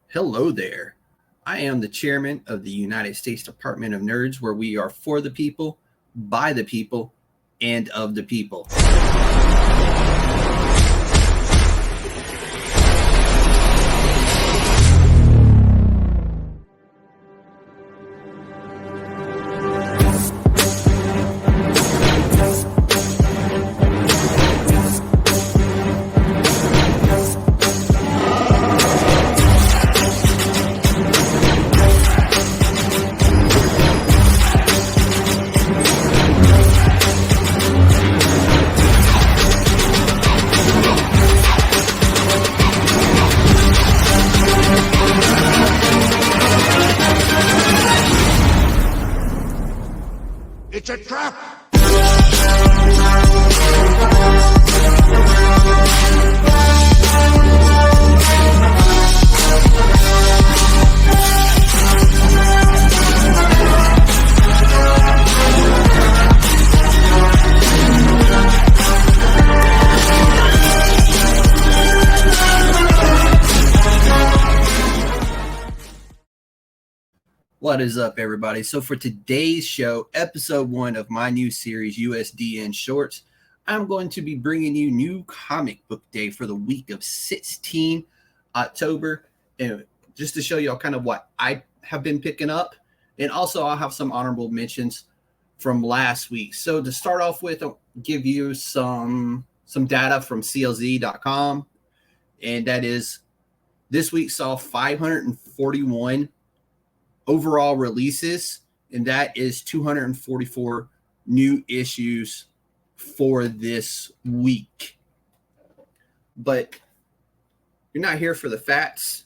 Hello there. I am the chairman of the United States Department of Nerds, where we are for the people, by the people, and of the people. It's a trap! What is up, everybody? So for today's show, episode 1 of my new series, USDN Shorts, I'm going to be bringing you new comic book day for the week of 16 October. And just to show y'all kind of what I have been picking up. And also I'll have some honorable mentions from last week. So to start off with, I'll give you some data from CLZ.com. And that is, this week saw 541 overall releases, and that is 244 new issues for this week. But you're not here for the facts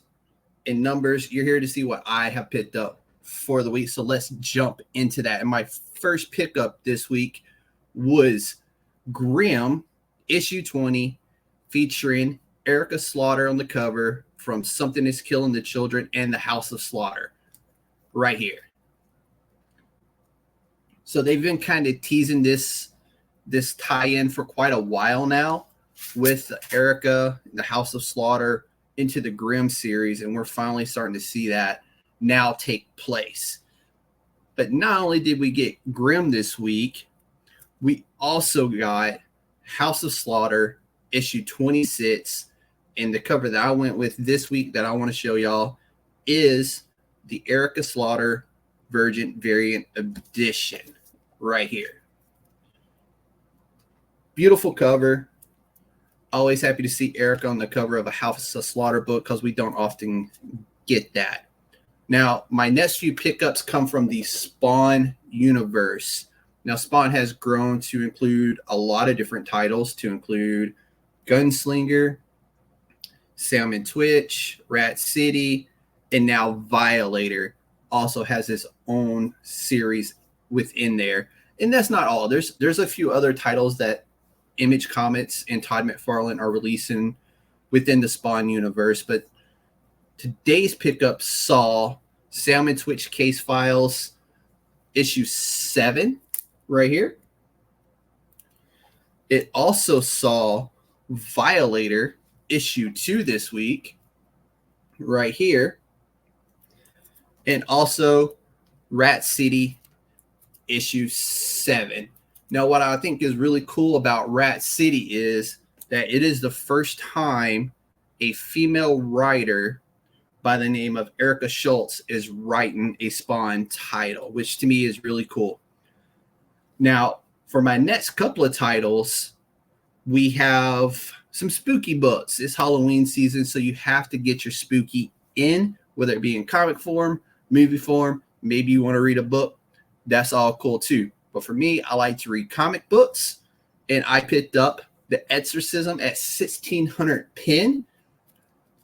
and numbers. You're here to see what I have picked up for the week. So let's jump into that. And my first pickup this week was Grimm, issue 20, featuring Erica Slaughter on the cover from Something is Killing the Children and the House of Slaughter. Right here. So they've been kind of teasing this tie-in for quite a while now with Erica, the House of Slaughter, into the Grimm series, and we're finally starting to see that now take place. But not only did we get Grimm this week, we also got House of Slaughter issue 26, and the cover that I went with this week that I want to show y'all is the Erica Slaughter Virgin Variant Edition right here. Beautiful cover. Always happy to see Erica on the cover of a House of Slaughter book because we don't often get that. Now, my next few pickups come from the Spawn universe. Now, Spawn has grown to include a lot of different titles, to include Gunslinger, Salmon Twitch, Rat City, and now Violator also has its own series within there. And that's not all. There's a few other titles that Image Comics and Todd McFarlane are releasing within the Spawn universe. But today's pickup saw Salmon Twitch Case Files issue 7 right here. It also saw Violator issue 2 this week right here. And also Rat City issue 7. Now, what I think is really cool about Rat City is that it is the first time a female writer by the name of Erica Schultz is writing a Spawn title, which to me is really cool. Now, for my next couple of titles, we have some spooky books. It's Halloween season, so you have to get your spooky in, whether it be in comic form, movie form, maybe you want to read a book. That's all cool too. But for me, I like to read comic books, and I picked up The Exorcism at 1600 pin.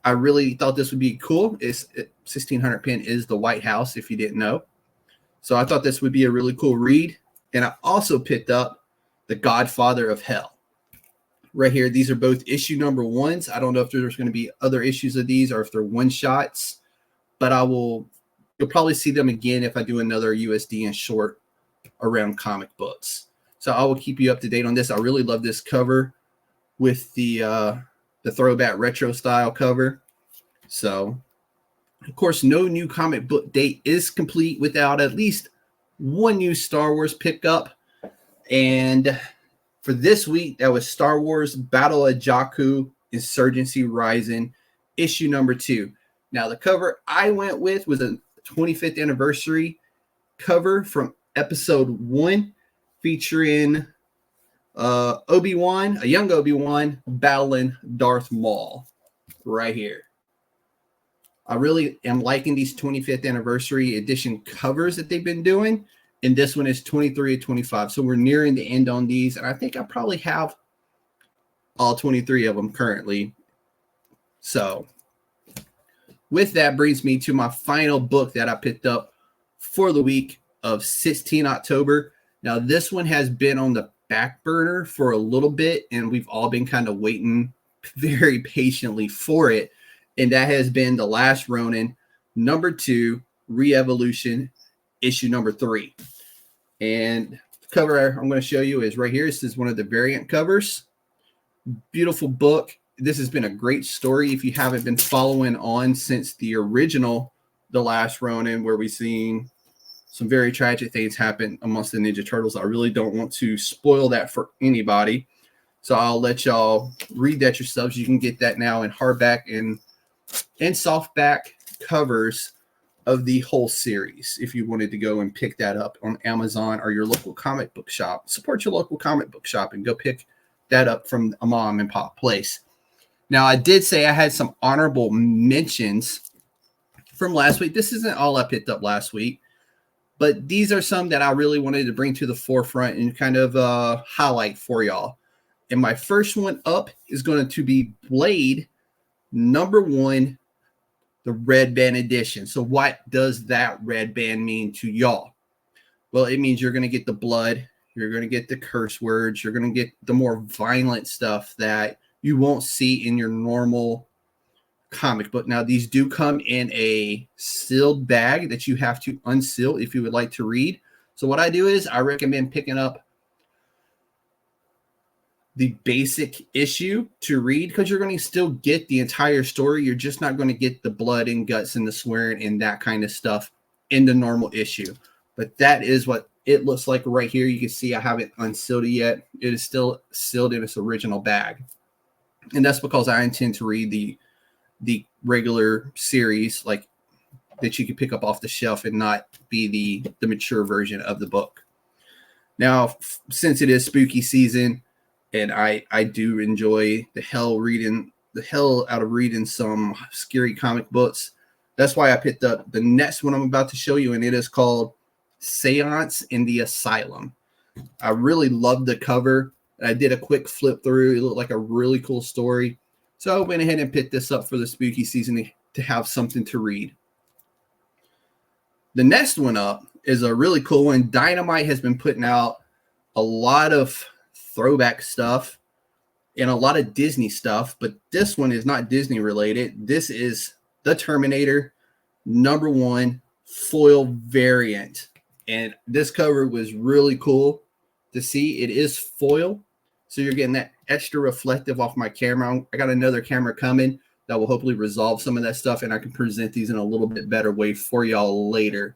I really thought this would be cool. 1600 pin is the White House, if you didn't know. So I thought this would be a really cool read. And I also picked up The Godfather of Hell. Right here, these are both issue number 1s. I don't know if there's going to be other issues of these or if they're one-shots, but you'll probably see them again if I do another USDN short around comic books. So I will keep you up to date on this. I really love this cover with the throwback retro style cover. So Of course, no new comic book date is complete without at least one new Star Wars pickup. And for this week, that was Star Wars Battle of Jakku, Insurgency Rising, issue number 2. Now, the cover I went with was a 25th anniversary cover from episode 1, featuring Obi-Wan, a young Obi-Wan, battling Darth Maul right here. I really am liking these 25th anniversary edition covers that they've been doing. And this one is 23 of 25. So we're nearing the end on these. And I think I probably have all 23 of them currently. So with that brings me to my final book that I picked up for the week of 16 October. Now, this one has been on the back burner for a little bit, and we've all been kind of waiting very patiently for it. And that has been The Last Ronin, number 2, Re-Evolution, issue number 3. And the cover I'm going to show you is right here. This is one of the variant covers. Beautiful book. This has been a great story. If you haven't been following on since the original The Last Ronin, where we've seen some very tragic things happen amongst the Ninja Turtles, I really don't want to spoil that for anybody. So I'll let y'all read that yourselves. You can get that now in hardback and softback covers of the whole series if you wanted to go and pick that up on Amazon or your local comic book shop. Support your local comic book shop and go pick that up from a mom and pop place. Now, I did say I had some honorable mentions from last week. This isn't all I picked up last week, but these are some that I really wanted to bring to the forefront and kind of highlight for y'all. And my first one up is going to be Blade number 1, the red band edition. So what does that red band mean to y'all? Well, it means you're going to get the blood, you're going to get the curse words, you're going to get the more violent stuff that you won't see in your normal comic book. Now, these do come in a sealed bag that you have to unseal if you would like to read. So what I do is I recommend picking up the basic issue to read, because you're going to still get the entire story. You're just not going to get the blood and guts and the swearing and that kind of stuff in the normal issue. But that is what it looks like right here. You can see I haven't unsealed it yet. It is still sealed in its original bag. And that's because I intend to read the regular series, like that you can pick up off the shelf and not be the mature version of the book. Now, since it is spooky season, and I do enjoy the hell out of reading some scary comic books, that's why I picked up the next one I'm about to show you, and it is called Seance in the Asylum. I really loved the cover. I did a quick flip through. It looked like a really cool story. So I went ahead and picked this up for the spooky season to have something to read. The next one up is a really cool one. Dynamite has been putting out a lot of throwback stuff and a lot of Disney stuff, but this one is not Disney related. This is the Terminator number 1 foil variant. And this cover was really cool to see. It is foil, so you're getting that extra reflective off my camera. I got another camera coming that will hopefully resolve some of that stuff, and I can present these in a little bit better way for y'all later.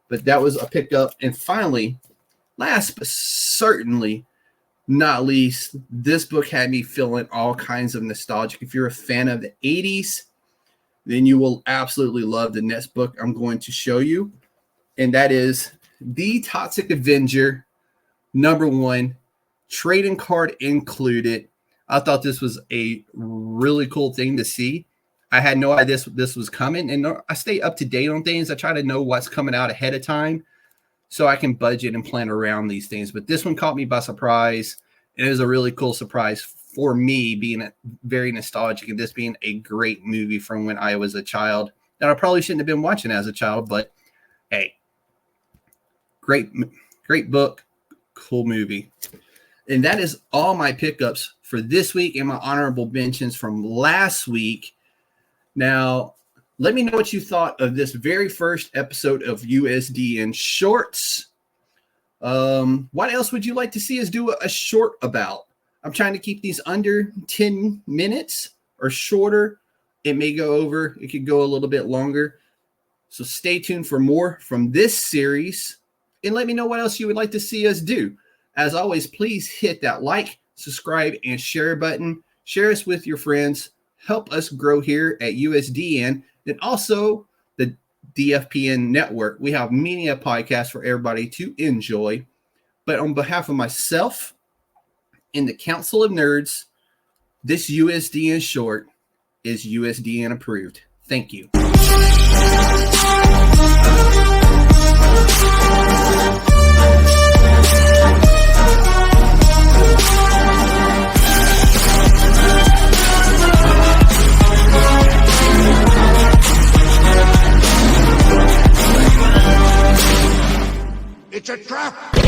But that was a pickup. And finally, last but certainly not least, this book had me feeling all kinds of nostalgic. If you're a fan of the 80s, then you will absolutely love the next book I'm going to show you. And that is The Toxic Avenger, number 1, trading card included. I thought this was a really cool thing to see. I had no idea this was coming, and I stay up to date on things. I try to know what's coming out ahead of time so I can budget and plan around these things. But this one caught me by surprise. It was a really cool surprise for me, being very nostalgic, and this being a great movie from when I was a child that I probably shouldn't have been watching as a child. But hey, great book, cool movie. And that is all my pickups for this week and my honorable mentions from last week. Now, let me know what you thought of this very first episode of USDN Shorts. What else would you like to see us do a short about? I'm trying to keep these under 10 minutes or shorter. It may go over. It could go a little bit longer. So stay tuned for more from this series and let me know what else you would like to see us do. As always, please hit that like, subscribe, and share button. Share us with your friends. Help us grow here at USDN and also the DFPN network. We have many a podcast for everybody to enjoy. But on behalf of myself and the Council of Nerds, this USDN short is USDN approved. Thank you. It's a trap!